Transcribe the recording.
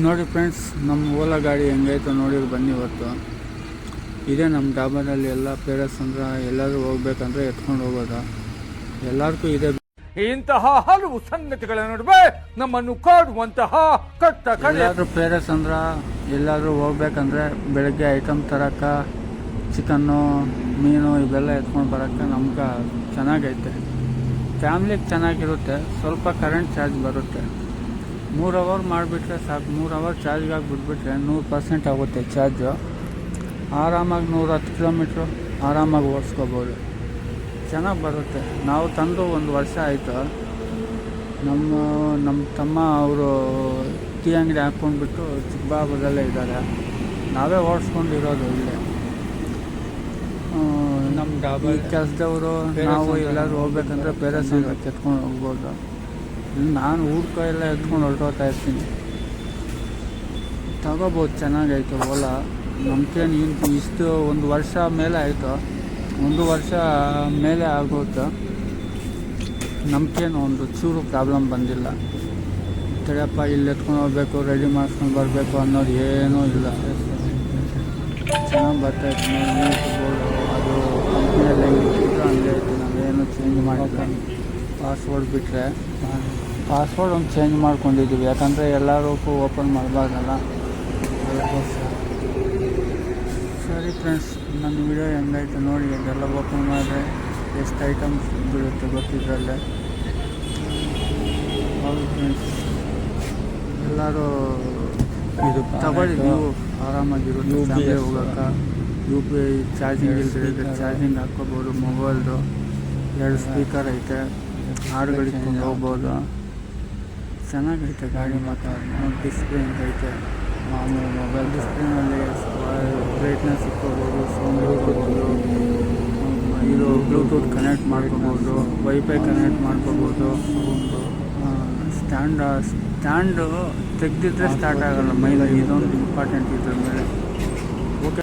ನೋಡಿ ಫ್ರೆಂಡ್ಸ್, ನಮ್ಮ ಓಲಾ ಗಾಡಿ ಹೆಂಗೈತೋ ನೋಡಿ ಬನ್ನಿ. ಇವತ್ತು ಇದೇ ನಮ್ಮ ಡಾಬಾದಲ್ಲಿ ಎಲ್ಲ ಪೇರೆಂಟ್ಸ್ ಅಂದ್ರೆ ಎಲ್ಲರೂ ಹೋಗ್ಬೇಕಂದ್ರೆ ಎತ್ಕೊಂಡು ಹೋಗೋದು. ಎಲ್ಲರಿಗೂ ಇದೆ. ಇಂತಹ ಹಲವು ಸಂಗತಿಗಳ ನಡುವೆ ನಮ್ಮನ್ನು ಕಾಡುವಂತಹ ಎಲ್ಲಾದ್ರೂ ಪೇರೆಂಟ್ಸ್ ಅಂದ್ರೆ ಎಲ್ಲಾದ್ರೂ ಹೋಗ್ಬೇಕಂದ್ರೆ ಬೆಳಗ್ಗೆ ಐಟಮ್ ತರಕ ಚಿಕನ್ನು ಮೀನು ಇವೆಲ್ಲ ಎತ್ಕೊಂಡು ಬರೋಕ್ಕೆ ನಮ್ಗೆ ಚೆನ್ನಾಗೈತೆ. ಫ್ಯಾಮ್ಲಿಗೆ ಚೆನ್ನಾಗಿರುತ್ತೆ. ಸ್ವಲ್ಪ ಕರೆಂಟ್ ಚಾರ್ಜ್ ಬರುತ್ತೆ. 3 ಅವರ್ ಮಾಡಿಬಿಟ್ರೆ ಸಾಕು. 3 ಅವರ್ ಚಾರ್ಜ್ಗಾಗಿ ಬಿಟ್ಬಿಟ್ರೆ 100% ಆಗುತ್ತೆ ಚಾರ್ಜು. ಆರಾಮಾಗಿ 110 ಕಿಲೋಮೀಟ್ರು ಆರಾಮಾಗಿ ಓಡಿಸ್ಕೋಬೋದು. ಚೆನ್ನಾಗಿ ಬರುತ್ತೆ. ನಾವು ತಂದು 1 ವರ್ಷ ಆಯಿತು. ನಮ್ಮ ತಮ್ಮ ಅವರು ಟೀ ಅಂಗಡಿ ಹಾಕ್ಕೊಂಡ್ಬಿಟ್ಟು ಚಿಕ್ಕಬಳ್ಳಾಪುರದಲ್ಲೇ ಇದ್ದಾರೆ. ನಾವೇ ಓಡಿಸ್ಕೊಂಡಿರೋದು ಇಲ್ಲೇ. ನಮ್ಮ ಡಾಬಾ ಕೆಲಸದವರು ನಾವು ಎಲ್ಲರೂ ಹೋಗ್ಬೇಕಂದ್ರೆ ಬೇರೆ ಸಂಘಕ್ಕೆ ಎತ್ಕೊಂಡು ಹೋಗ್ಬೋದು. ನಾನು ಊಟ ಎಲ್ಲ ಎತ್ಕೊಂಡು ಹೊರಟೋಗ್ತಾ ಇರ್ತೀನಿ. ತಗೋಬೋದು. ಚೆನ್ನಾಗೈತೆ ಓಲಾ. ನಮ್ಗೇನು ಇಷ್ಟು 1 ವರ್ಷ ಮೇಲೆ ಆಯಿತು. 1 ವರ್ಷ ಮೇಲೆ ಆಗೋದು. ನಮ್ಗೇನು ಒಂದು ಚೂರು ಪ್ರಾಬ್ಲಮ್ ಬಂದಿಲ್ಲ. ತಡೆಯಪ್ಪ ಇಲ್ಲಿ ಎತ್ಕೊಂಡು ಹೋಗ್ಬೇಕು, ರೆಡಿ ಮಾಡ್ಸ್ಕೊಂಡು ಬರಬೇಕು ಅನ್ನೋದು ಏನೂ ಇಲ್ಲ. ಚೆನ್ನಾಗಿ ಬರ್ತಾಯಿತ್ತು. ಬೋರ್ಡು ಅದು ಕಂಪ್ನಿಯಲ್ಲಿ ಹೆಂಗಿತ್ತು ಹಂಗೆ ಇತ್ತು. ನಾವೇನು ಚೇಂಜ್ ಮಾಡಿಲ್ಲ. ಪಾಸ್ವರ್ಡ್ ಬಿಟ್ಟರೆ ಪಾಸ್ವರ್ಡ್ ಒಂದು ಚೇಂಜ್ ಮಾಡ್ಕೊಂಡಿದ್ದೀವಿ. ಯಾಕಂದರೆ ಎಲ್ಲರಿಗೂ ಓಪನ್ ಮಾಡಬಾರ್ದಲ್ಲ, ಅದಕ್ಕೋಸ್ಕರ. ಸರಿ ಫ್ರೆಂಡ್ಸ್, ನನ್ನ ವಿಡಿಯೋ ಹೆಂಗೈತೆ ನೋಡಿ. ಅದೆಲ್ಲ ಓಪನ್ ಮಾಡಿದ್ರೆ ಎಷ್ಟು ಐಟಮ್ಸ್ ಬೀಳುತ್ತೆ ಗೊತ್ತಿದ್ರಲ್ಲೇ. ಹೌದು ಫ್ರೆಂಡ್ಸ್, ಎಲ್ಲರೂ ಇದು ತಗೊಳ್ಳಿ. ನೀವು ಆರಾಮಾಗಿರುತ್ತೆ. ಫ್ಯಾಮಿಲಿ ಹೋಗೋಕೆ UPI ಚಾರ್ಜಿಂಗ್ ಇಲ್ಲದೆ ಚಾರ್ಜಿಂಗ್ ಹಾಕ್ಕೋಬೋದು. ಮೊಬೈಲ್ದು 2 ಸ್ಪೀಕರ್ ಐತೆ. ಹಾಡುಗಳು ಇಟ್ಕೊಂಡು ಹೋಗ್ಬೋದು. ಚೆನ್ನಾಗೈತೆ ಗಾಡಿ. ಮಾತ್ರ ಡಿಸ್ಪ್ಲೇ ಐತೆ. ಮಾಮೂಲು ಮೊಬೈಲ್ ಡಿಸ್ಪ್ಲೇನಲ್ಲಿ ಬ್ರೈಟ್ನೆಸ್ ಇಟ್ಕೋಬೋದು, ಸೌಂಡ್ ಇಟ್ಕೋಬೋದು. ಇದು ಬ್ಲೂಟೂತ್ ಕನೆಕ್ಟ್ ಮಾಡ್ಕೋಬೋದು, ವೈಫೈ ಕನೆಕ್ಟ್ ಮಾಡ್ಕೋಬೋದು. ಸ್ಟ್ಯಾಂಡು ತೆಗೆದಿದ್ರೆ ಸ್ಟಾರ್ಟ್ ಆಗೋಲ್ಲ ಮೈಲೇಜ್. ಇದೊಂದು ಇಂಪಾರ್ಟೆಂಟ್ ಇದ್ರ ಮೇಲೆ.